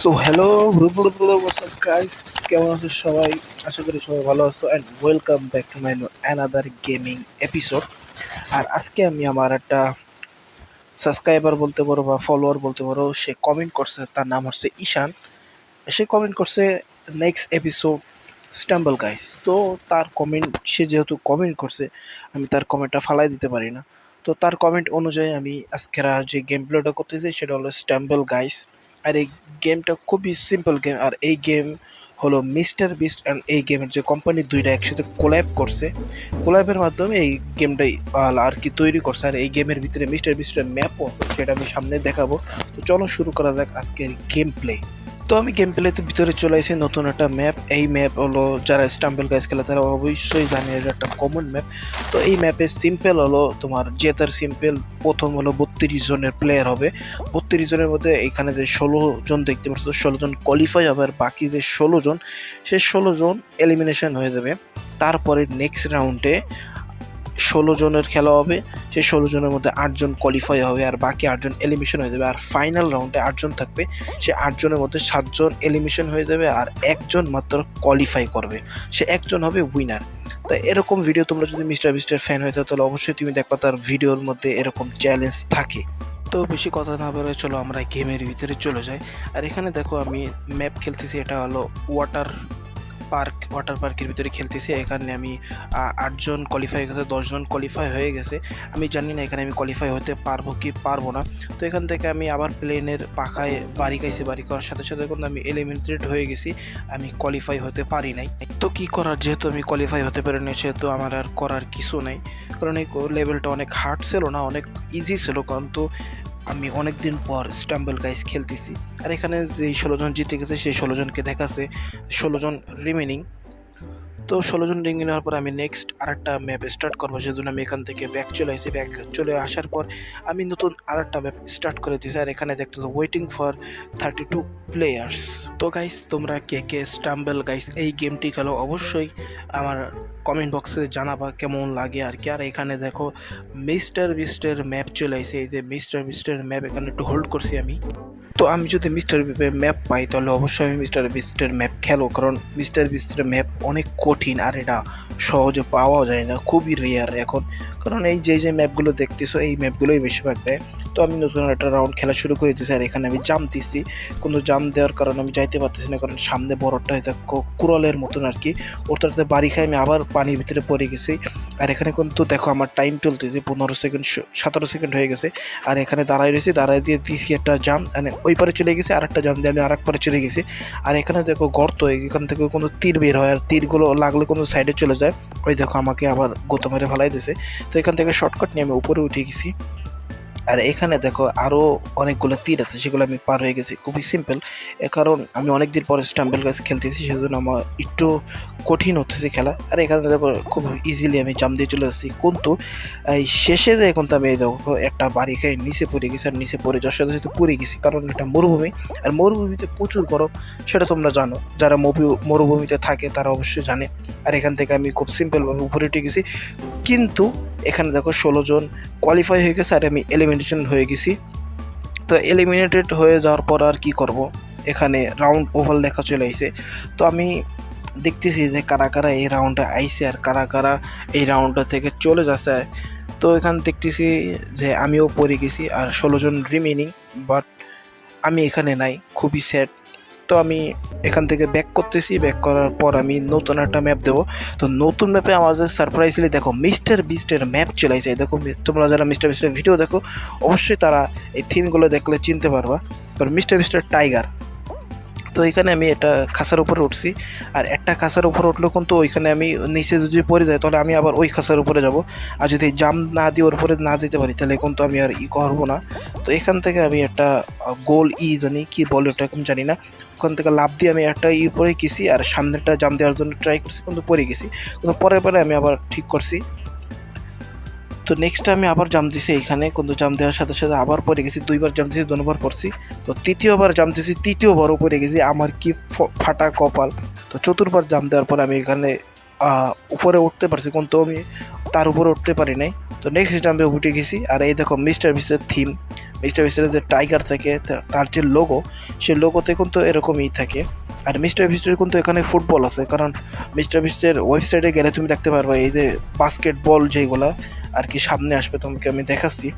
So hello WhatsApp guys, কেমন আছো সবাই? আশা করি সবাই ভালো আছো and welcome back to my another gaming episode. আর আজকে আমি আমার একটা সাবস্ক্রাইবার বলতে পারো বা ফলোয়ার বলতে পারো, সে কমেন্ট করছে, তার নাম হচ্ছে ঈশান। সে কমেন্ট করছে নেক্সট এপিসোড স্ট্যাম্বল গাইস। তো তার কমেন্ট, সে যেহেতু কমেন্ট করছে, আমি তার কমেন্টটা ফালাই দিতে পারি না। তো তার কমেন্ট অনুযায়ী আমি আজকের যে গেম প্লেটা করতেছি সেটা হলো স্ট্যাম্বল গাইস। আর এই গেমটা খুবই সিম্পল গেম, আর এই গেম হলো মিস্টার বিস্ট অ্যান্ড এই গেমের যে কোম্পানি দুইটা একসাথে কোল্যাব করছে। কোল্যাবের মাধ্যমে এই গেমটাই আর কি তৈরি করছে। আর এই গেমের ভিতরে মিস্টার বিস্টের ম্যাপও আছে, সেটা আমি সামনে দেখাবো। তো চলো শুরু করা যাক আজকের গেম প্লে। তো আমি গেম প্লেতে ভিতরে চলে আসি, নতুন একটা ম্যাপ। এই ম্যাপ হলো যারা স্টাম্বল গাইজ খেলে তারা অবশ্যই জানে, এটা একটা কমন ম্যাপ। তো এই ম্যাপে সিম্পল হলো তোমার জেতার সিম্পল। প্রথম হলো 32 জনের প্লেয়ার হবে। 32 জনের মধ্যে এখানে যে 16 জন দেখতে পাচ্ছ, 16 জন কোয়ালিফাই হবে, আর বাকি যে 16 জন, সে 16 জন এলিমিনেশন হয়ে যাবে। তারপরে নেক্সট রাউন্ডে 16 জনের খেলা হবে। সেই 16 জনের মধ্যে 8 জন কোয়ালিফাই হবে আর বাকি 8 জন এলিমিনেশন হয়ে যাবে। আর ফাইনাল রাউন্ডে 8 জন থাকবে, সে 8 জনের মধ্যে 7 জন এলিমিনেশন হয়ে যাবে আর একজন মাত্র কোয়ালিফাই করবে, সে একজন হবে উইনার। তো এরকম ভিডিও তোমরা যদি মিস্টার বিস্টের ফ্যান হয়ে থাকো তাহলে অবশ্যই তুমি দেখবা তার ভিডিওর মধ্যে এরকম চ্যালেঞ্জ থাকে। তো বেশি কথা না বলে চলো আমরা গেমের ভিতরে চলে যাই। আর এখানে দেখো আমি ম্যাপ খেলতেছি, এটা হলো ওয়াটার পার্কের ভিতরে খেলতেছি। এখানে আমি 8 জন কোয়ালিফাই হয়ে গেছে, 10 জন কোয়ালিফাই হয়ে গেছে। আমি জানি না এখানে আমি কোয়ালিফাই হতে পারবো কি পারবো না। তো এখান থেকে আমি আবার প্লেনের পাখায় বাড়ি খাইছি, বাড়ি করার সাথে সাথে কিন্তু আমি এলিমিনেটেড হয়ে গেছি, আমি কোয়ালিফাই হতে পারি নাই। তো কি করার, যেহেতু আমি কোয়ালিফাই হতে পারি না সেহেতু আমার আর করার কিছু নাই। কারণ এই লেভেলটা অনেক হার্ড ছিল না, অনেক ইজি ছিল। কিন্তু আমি অনেক দিন পর স্টাম্বল গাইস খেলতেছি। আর এখানে যে 16 জন জিতে গেছে সেই 16 জনকে দেখাচ্ছে 16 জন রিমেনিং। তো 16 জন রিং নেওয়ার পর আমি নেক্সট আরেকটা ম্যাপ স্টার্ট করবো, সেজন্য আমি এখান থেকে ব্যাক চলে আসি। ব্যাক চলে আসার পর আমি নতুন আরেকটা ম্যাপ স্টার্ট করে দিয়েছি। আর এখানে দেখতে তো ওয়েটিং ফর 32 প্লেয়ার্স। তো গাইস তোমরা কে কে স্টাম্বল গাইস এই গেমটি খেলো অবশ্যই আমার কমেন্ট বক্সে জানাবা কেমন লাগে আর কি। আর এখানে দেখো মিস্টার বিস্টের ম্যাপ চলে আসে, এই যে মিস্টার বিস্টের ম্যাপ এখানে একটু হোল্ড করছি আমি। তো আমি যদি মিস্টার বিস্টের ম্যাপ পাই তাহলে অবশ্যই আমি মিস্টার বিস্টের ম্যাপ খেলো, কারণ মিস্টার বিস্টের ম্যাপ অনেক কঠিন আর এটা সহজে পাওয়া যায় না, খুবই রেয়ার এখন। কারণ এই যে ম্যাপগুলো দেখতেছো এই ম্যাপগুলোই বেশিরভাগ দেয়। তো আমি নতুন একটা রাউন্ড খেলা শুরু করে দিয়েছি। আর এখানে আমি জাম্প দিচ্ছি, কিন্তু জাম্প দেওয়ার কারণে আমি যাইতে পারতেছি না, কারণ সামনে বড়টা হয়তো কুড়ালের মতন আর কি, ওটাতে বাড়ি খাই আমি আবার পানির ভিতরে পড়ে গেছি। আর এখানে কিন্তু দেখো আমার টাইম চলতেছে 15 সেকেন্ড, 17 সেকেন্ড হয়ে গেছে। আর এখানে দাঁড়াই রয়েছি, দাঁড়াই দিয়ে দিচ্ছি একটা জাম্প, মানে ওই পারে চলে গেছি, আর একটা জাম্প দিয়ে আমি আর এক পারে চলে গেছি। আর এখানে দেখো গর্ত, এখান থেকে কোনো তীর বের হয়, আর তীরগুলো লাগলে কোনো সাইডে চলে যায়। ওই দেখো আমাকে আবার গোতো মেরে ফেলাই দিয়েছে। তো এখান থেকে শর্টকাট নিয়ে আমি উপরে উঠে গেছি। আর এখানে দেখো আরও অনেকগুলো তীর আছে, সেগুলো আমি পার হয়ে গেছি, খুবই সিম্পল। কারণ আমি অনেকদিন পরে স্টাম্বল গাছ খেলতেছি, সেজন্য আমার একটু কঠিন হতেছে খেলা। আর এখানে দেখো খুব ইজিলি আমি জাম দিয়ে চলে আসছি। কিন্তু এই শেষে যে এখন তো আমি এই দেখো একটা বাড়ি খেয়ে নিচে পড়ে গেছি, আর নিচে পড়ে যাওয়ার সাথে সাথে পড়ে গেছি, কারণ এটা মরুভূমি। আর মরুভূমিতে প্রচুর গরম, সেটা তোমরা জানো, যারা মরুভূমিতে থাকে তারা অবশ্যই জানে। আর এখান থেকে আমি খুব সিম্পলভাবে উপরে উঠে গেছি। কিন্তু এখানে দেখো 16 জন কোয়ালিফাই হয়ে গেছে আর আমি এলিমিনেশন হয়ে গেছি। তো এলিমিনেটেড হয়ে যাওয়ার পর আর কি করব, এখানে রাউন্ড ওভার লেখা চলে আইছে। তো আমি দেখতেছি যে কারা কারা এই রাউন্ডে আইছে আর কারা কারা এই রাউন্ডটা থেকে চলে যাচ্ছে। তো এখানে দেখতেছি যে আমিও পড়ে গেছি আর 16 জন রিমেনিং, বাট আমি এখানে নাই, খুবই স্যাড। তো আমি এখান থেকে ব্যাক করতেছি, ব্যাক করার পর আমি নতুন একটা ম্যাপ দেবো। তো নতুন ম্যাপে আমাদের সারপ্রাইজলি দেখো মিস্টার বিস্টের ম্যাপ চলে আসে। দেখো তোমরা যারা মিস্টার বিস্টের ভিডিও দেখো অবশ্যই তারা এই থিমগুলো দেখলে চিনতে পারবা, কারণ মিস্টার বিস্টের টাইগার। তো এখানে আমি একটা খাঁচার উপরে উঠছি, আর একটা খাঁচার উপরে উঠলেও কিন্তু ওইখানে আমি নিচে যদি পড়ে যাই তাহলে আমি আবার ওই খাঁচার উপরে যাব। আর যদি জাম্প না দিয়ে ওর উপরে না যেতে পারি তাহলে কিন্তু আমি আর করবো না। তো এখান থেকে আমি একটা গোল জানি কি বলে ওটা আমি জানি না, ওখান থেকে লাভ দিয়ে আমি একটা পরে গেছি আর সামনেটা জাম্প দেওয়ার জন্য ট্রাই করছি, কিন্তু পরে গেছি। কিন্তু পরের পরে আমি আবার ঠিক করছি। তো নেক্সট আমি আবার জাম্প দিছি এইখানে, কিন্তু জাম্প দেওয়ার সাথে সাথে আবার পড়ে গেছি, দুইবার জাম্প দিয়েছি, দুবার পড়ছি। তো তৃতীয়বার জাম্প দিয়েছি, তৃতীয়বারও পড়ে গেছি, আমার কি ফাটা কপাল। তো চতুর্থবার জাম্প দেওয়ার পর আমি এখানে উপরে উঠতে পারছি, কিন্তু আমি তার উপরে উঠতে পারি নাই। তো নেক্সট জাম্পে উঠে গেছি। আর এই দেখো মিস্টার বিস্টের থিম, মিস্টার বিস্টের যে টাইগার থাকে তার যে লোগো, সেই লোগোতে কিন্তু এরকমই থাকে। আর মিস্টার বিস্টের কিন্তু এখানে ফুটবল আছে, কারণ মিস্টার বিস্টের ওয়েবসাইটে গেলে তুমি দেখতে পারবে এই যে বাস্কেটবল যেগুলা আর কি সামনে আসবে, তোমাকে আমি দেখাচ্ছি।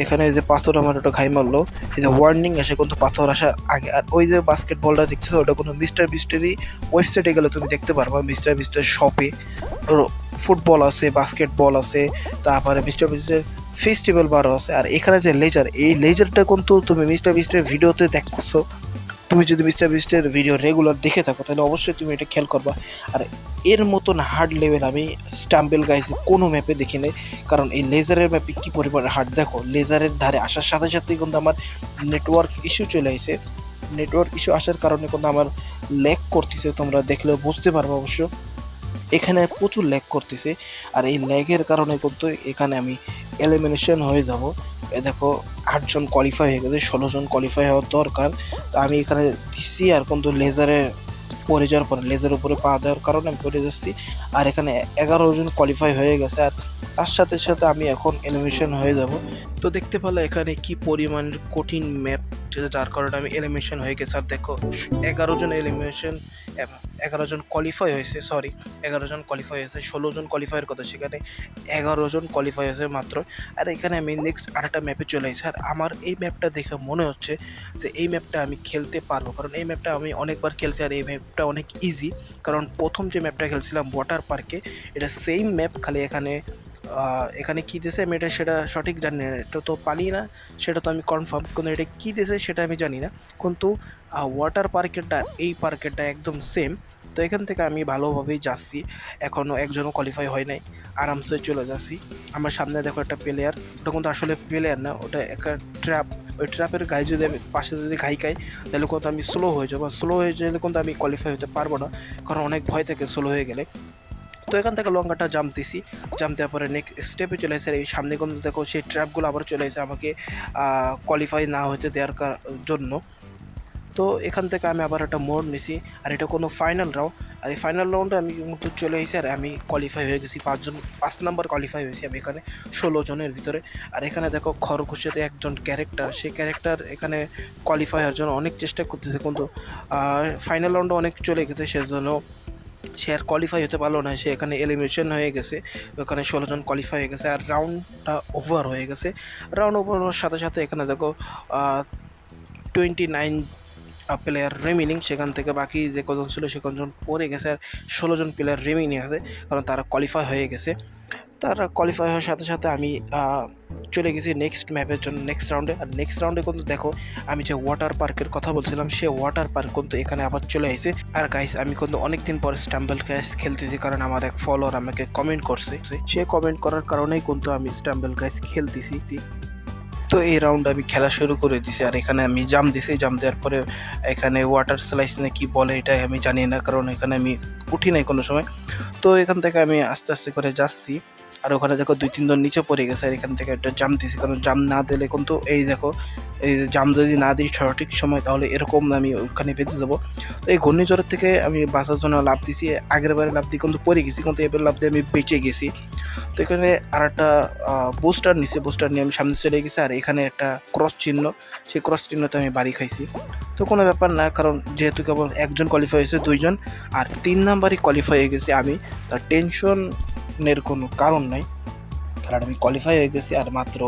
এখানে এই যে পাথর আমার ওটা খাই মারলো, এই যে ওয়ার্নিং আসে কিন্তু পাথর আসার আগে। আর ওই যে বাস্কেটবলটা দেখছো ওটা কোনো মিস্টার বিস্টেরই ওয়েবসাইটে গেলে তুমি দেখতে পারবা। মিস্টার বিস্টের শপে ফুটবল আছে, বাস্কেটবল আছে, তারপরে মিস্টার বিস্টের ফেস্টিভ্যাল বারও আছে। আর এখানে যে লেজার, এই লেজারটা কিন্তু তুমি মিস্টার বিস্টের ভিডিওতে দেখছো। তুমি যদি মিস্টার বিস্টের ভিডিও রেগুলার দেখে থাকো তাহলে অবশ্যই তুমি এটা খেয়াল করবা। আর এর মতন হার্ড লেভেল আমি স্টাম্বেল গাইজে কোনো ম্যাপে দেখি নাই, কারণ এই লেজারের ম্যাপে কী পরিমাণে হার্ড দেখো। লেজারের ধারে আসার সাথে সাথেই কিন্তু আমার নেটওয়ার্ক ইস্যু চলে আসে। নেটওয়ার্ক ইস্যু আসার কারণে কিন্তু আমার ল্যাগ করতেছে, তোমরা দেখলেও বুঝতে পারবো অবশ্য। এখানে প্রচুর ল্যাগ করতেছে, আর এই ল্যাগের কারণে কিন্তু এখানে আমি এলিমিনেশন হয়ে যাব। দেখো 8 জন কোয়ালিফাই হয়ে গেছে, 16 জন কোয়ালিফাই হওয়ার দরকার। তো আমি এখানে দিচ্ছি, আর কিন্তু লেজারে পড়ে যাওয়ার পরে লেজার উপরে পা দেওয়ার কারণে আমি পড়ে যাচ্ছি। আর এখানে 11 জন কোয়ালিফাই হয়ে গেছে, আর তার সাথে সাথে আমি এখন এলিমিনেশন হয়ে যাব। তো দেখতে পেলে এখানে কি পরিমাণের কঠিন ম্যাপ, যার কারণে আমি এলিমিনেশন হয়ে গেছে। আর দেখো 11 জন এলিমিনেশন, 11 জন কোয়ালিফাই হয়েছে, 11 জন কোয়ালিফাই হয়েছে, 16 জন কোয়ালিফাইয়ের কথা, সেখানে 11 জন কোয়ালিফাই হয়েছে মাত্র। আর এখানে আমি নেক্সট আরেকটা ম্যাপে চলে এসেছি। আর আমার এই ম্যাপটা দেখে মনে হচ্ছে যে এই ম্যাপটা আমি খেলতে পারবো, কারণ এই ম্যাপটা আমি অনেকবার খেলছি। আর এই ম্যাপটা অনেক ইজি, কারণ প্রথম যে ম্যাপটা খেলছিলাম ওয়াটার পার্কে, এটা সেম ম্যাপ, খালি এখানে কী দিয়েছে আমি সেটা সঠিক জানি না। এটা তো পানি না, সেটা তো আমি কনফার্ম, কিন্তু এটা কী দিয়েছে সেটা আমি জানি না। কিন্তু ওয়াটার পার্কেরটা এই পার্কেরটা একদম সেম। তো এখান থেকে আমি ভালোভাবেই যাচ্ছি, এখনও একজনও কোয়ালিফাই হয় নাই, আরামসে চলে যাচ্ছি। আমার সামনে দেখো একটা প্লেয়ার, ওটা কিন্তু আসলে প্লেয়ার না, ওটা একটা ট্র্যাপ। ওই ট্র্যাপের গায়ে যদি আমি পাশে যদি ঘাই তাহলে কিন্তু আমি স্লো হয়ে যাবো। স্লো হয়ে গেলে কিন্তু আমি কোয়ালিফাই হতে পারবো না, কারণ অনেক ভয় থাকে স্লো হয়ে গেলে। তো এখান থেকে লঙ্কাটা জাম্প দিছি, জাম্প দেওয়ার পরে নেক্সট স্টেপে চলে এসে এই সামনে কিন্তু দেখো সেই ট্র্যাপগুলো আবার চলে এসে আমাকে কোয়ালিফাই না হতে দেওয়ার জন্য। তো এখান থেকে আমি আবার একটা মোড় নিছি, আর এটা কোনো ফাইনাল রাউন্ড। আর এই ফাইনাল রাউন্ডে আমি কিন্তু চলে এসেছি, আর আমি কোয়ালিফাই হয়ে গেছি 5 নাম্বার কোয়ালিফাই হয়েছি আমি এখানে 16 জনের ভিতরে। আর এখানে দেখো খরগোশেতে একজন ক্যারেক্টার, সেই ক্যারেক্টার এখানে কোয়ালিফাই হওয়ার জন্য অনেক চেষ্টা করতেছে, কিন্তু ফাইনাল রাউন্ডে অনেক চলে গেছে, সেজন্য সে আর কোয়ালিফাই হতে পারলো না। সে এখানে এলিমিনেশন হয়ে গেছে, ওখানে 16 জন কোয়ালিফাই হয়ে গেছে, আর রাউন্ডটা ওভার হয়ে গেছে। রাউন্ড ওভার হওয়ার সাথে সাথে এখানে দেখো 29 প্লেয়ার রিমেনিং, সেখান থেকে বাকি যে কজন ছিল সে কজন পড়ে গেছে, আর 16 জন প্লেয়ার রিমেনিং আছে, কারণ তারা কোয়ালিফাই হয়ে গেছে। তারা কোয়ালিফাই হওয়ার সাথে সাথে আমি চলে গেছি নেক্সট ম্যাপের জন্য, নেক্সট রাউন্ডে। আর নেক্সট রাউন্ডে কিন্তু দেখো আমি যে ওয়াটার পার্কের কথা বলছিলাম, সে ওয়াটার পার্ক কিন্তু এখানে আবার চলে আসে। আর গাইস আমি কিন্তু অনেকদিন পরে স্টাম্বেল গাইস খেলতেছি, কারণ আমার এক ফলোয়ার আমাকে কমেন্ট করছে, সে কমেন্ট করার কারণেই কিন্তু আমি স্টাম্বেল গাইস খেলতেছি। তো এই রাউন্ড আমি খেলা শুরু করে দিছি, আর এখানে আমি জাম দিছি। জাম দেওয়ার পরে এখানে ওয়াটার স্লাইস না কি বলে এটা আমি জানি না, কারণ এখানে আমি উঠি নাই কোনো সময়। তো এখান থেকে আমি আস্তে আস্তে করে যাচ্ছি, আর ওখানে দেখো 2-3 জন নিচে পড়ে গেছে। আর এখান থেকে একটা জাম দিছি, কারণ জাম না দিলে কিন্তু এই দেখো এই জাম যদি না দিই সঠিক সময়, তাহলে এরকম আমি ওখানে বেঁচে যাবো। তো এই ঘূর্ণিঝড়ের থেকে আমি বাঁচার জন্য লাভ দিছি। আগের বারে লাভ দিয়ে কিন্তু পড়ে গেছি, কিন্তু এবার লাভ দিয়ে আমি বেঁচে গেছি। তো এখানে আর একটা বুস্টার নিছে, বুস্টার নিয়ে আমি সামনে চলে গেছি। আর এখানে একটা ক্রস চিহ্ন, সেই ক্রস চিহ্নতে আমি বাড়ি খাইছি। তো কোনো ব্যাপার না, কারণ যেহেতু কেবল একজন কোয়ালিফাই হয়েছে, 2 জন, আর 3 নাম্বারই কোয়ালিফাই হয়ে গেছি আমি, তার টেনশনের কোনো কারণ নাই, কারণ আমি কোয়ালিফাই হয়ে গেছি। আর মাত্র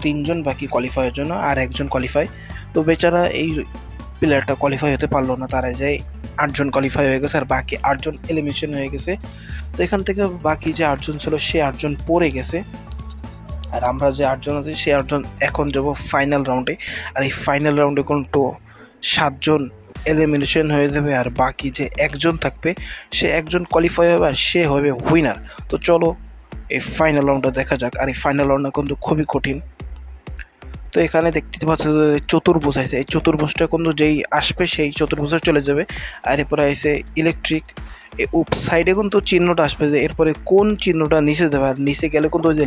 3 জন বাকি কোয়ালিফাইয়ের জন্য, আর একজন কোয়ালিফাই। তো বেচারা এই প্লেয়ারটা কোয়ালিফাই হতে পারলো না, তারা যায় 8 জন কোয়ালিফাই হয়ে গেছে, আর বাকি 8 জন এলিমিনেশন হয়ে গেছে। তো এখান থেকে বাকি যে 8 জন ছিল সে 8 জন পড়ে গেছে, আর আমরা যে 8 জন আছি সে 8 জন এখন যাব ফাইনাল রাউন্ডে। আর এই ফাইনাল রাউন্ডে কিন্তু 7 জন এলিমিনেশন হয়ে যাবে, আর বাকি যে একজন থাকবে সে একজন কোয়ালিফাই হবে, আর সে হবে উইনার। তো চলো এই ফাইনাল রাউন্ডটা দেখা যাক। আর এই ফাইনাল রাউন্ডটা কিন্তু খুবই কঠিন। তো এখানে দেখতে পাচ্ছ চতুর্ভুজ আছে, এই চতুর্ভুজটা কিন্তু যেই আসবে সেই চতুর্ভুজে চলে যাবে। আর এরপরে আছে ইলেকট্রিক, সাইডে কিন্তু চিহ্নটা আসবে, যে এরপরে কোন চিহ্নটা নিচে দেবে। আর নিচে গেলে কিন্তু ওই যে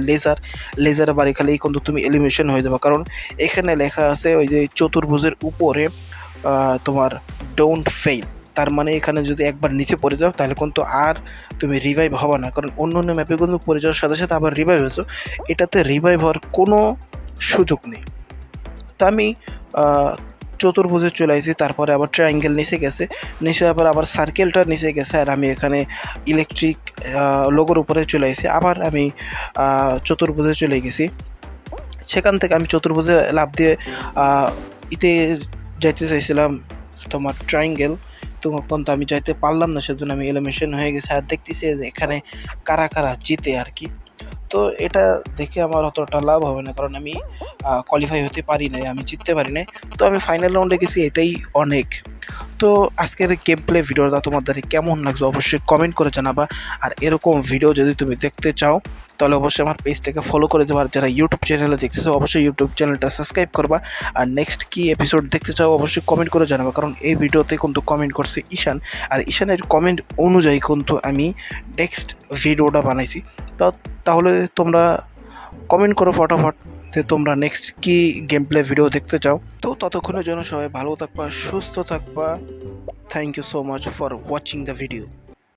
লেজারে বাড়ি খালেই কিন্তু তুমি এলিমিনেশন হয়ে যাবে, কারণ এখানে লেখা আছে ওই যে চতুর্ভুজের উপরে তোমার ডোন্ট ফেইল, তার মানে এখানে যদি একবার নিচে পড়ে যাও তাহলে কিন্তু আর তুমি রিভাইভ হবা না, কারণ অন্য অন্য ম্যাপে কিন্তু পড়ে যাওয়ার সাথে সাথে আবার রিভাইভ হয়েছো, এটাতে রিভাইভ হওয়ার কোনো সুযোগ নেই। তা আমি চতুর্ভুজে চলে আসি, তারপরে আবার ট্রায়াঙ্গেল নিচে গেছে, নিচে আবার সার্কেলটা নিচে গেছে, আর আমি এখানে ইলেকট্রিক লোগোর উপরে চলে আসি। আবার আমি চতুর্ভুজে চলে গেছি, সেখান থেকে আমি চতুর্ভুজে লাফ দিয়ে ইতে যাইতে চাইছিলাম তোমার ট্রায়াঙ্গেল, তো কিন্তু আমি যাইতে পারলাম না, সেজন্য আমি এলিমিনেশন হয়ে গেছি। আর দেখতেছি যে এখানে কারা কারা জিতে আর কি। তো এটা দেখে আমার অতটা লাভ হবে না, কারণ আমি কোয়ালিফাই হতে পারি নাই, আমি জিততে পারি নাই। তো আমি ফাইনাল রাউন্ডে গেছি, এটাই অনেক। তো আজকের গেম প্লে ভিডিওটা তোমাদের কেমন লাগছে অবশ্যই কমেন্ট করে জানাবা। আর এরকম ভিডিও যদি তুমি দেখতে চাও তাহলে অবশ্যই আমার পেজটাকে ফলো করে দেবো। আর যারা ইউটিউব চ্যানেলে দেখতেছো অবশ্যই ইউটিউব চ্যানেলটা সাবস্ক্রাইব করবা। আর নেক্সট কী এপিসোড দেখতে চাও অবশ্যই কমেন্ট করে জানাবা, কারণ এই ভিডিওতে কিন্তু কমেন্ট করছে ঈশান, আর ঈশানের কমেন্ট অনুযায়ী কিন্তু আমি নেক্সট ভিডিওটা বানাইছি। তাহলে তোমরা কমেন্ট করো ফটাফট যে তোমরা নেক্সট কী গেম প্লে ভিডিও দেখতে চাও। তো ততক্ষণের জন্য সবাই ভালো থাকবা, সুস্থ থাকবা। Thank you so much for watching the video.